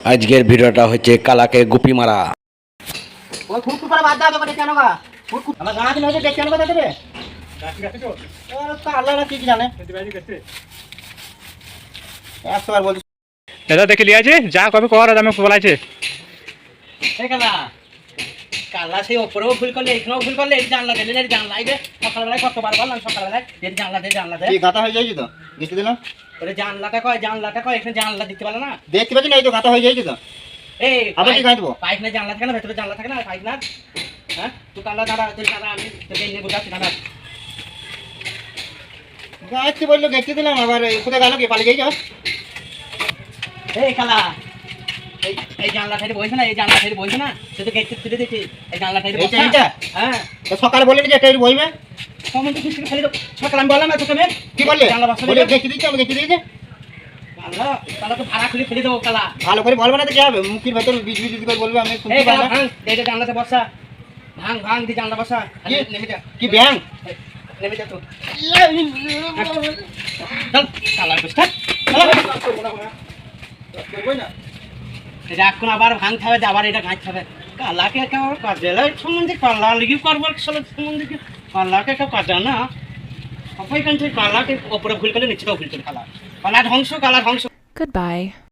আজকের ভিডিওটা হচ্ছে কালাকে গুপি মারা। ওই ফুট করে বাদ দাও তোকে কেন গা ফুট আমার গানা দিন হচ্ছে কেন কথা দেবে গাছি গাছে তো আল্লাহ না কি জানে একবার বলি দাদা দেখে লিয়াছে যা কবে কর আমি বলাইছে এই কালা কালা সেই ওপরেও ভুল করলে এখানেও ভুল করলে এই জানলা দিলে এই জানলা আইবে সকালবেলায় কতবার বললাম সকালবেলায় এই জানলা দে কি গাতা হয়ে যাইছে তো গেছে দিলাম ওরে জানলাটা কয় এখানে জানলা দিতে পারো না দেখতে পাচ্ছি না এই তো গাতা হয়ে যাইছে তো এই আবার কি খাইবো পাইপ না জানলা থাকে না ভেতরে জানলা থাকে না পাইপ না হ্যাঁ তুই কালা দাঁড়া তুই দাঁড়া আমি তোকে এনে বুঝাচ্ছি দাঁড়া গাইতে বললো গেছে দিলাম আবার কোথায় গেল কি পালিয়ে যাইছো এই কালা এই জানলা থেকে বইছে না এই জানলা থেকে বইছে না তুই তো গেট তুলে দিছিস এই জানলা থেকে বইছে এইটা হ্যাঁ তো সকালে বললি যে এটা বইবে কমেন্ট কিছু খালি সকাল আমি বললাম না তোকে আমি কি বললে জানলা বসা বলে গেছে দিচ্ছি আমি গেছে দিয়েছে কালা কালা তো ভাড়া খুলে ফেলে দেবো কালা ভালো করে বলবে না তো কি হবে মুখের ভেতর বিজ বিজ করে বলবে আমি শুনতে এই পাই কালা না ভাঙ এই যে জানলাতে বসা ভাঙ দি জানলা বসা নেমে যা কি ব্যাং নেমে যা তো চল কালা বসা এখন আবার ভাঙতে হবে আবার এটা গাঁচতে হবে কালাকে কেউ কাজে সম্বন্ধে কালা লিখি করবার সম্বন্ধে কালাকে কেউ কাজে না সবাই কাছে কালাকে ওপরে ভুল করলে নিচেও ভুল করে কালা ধ্বংস Goodbye.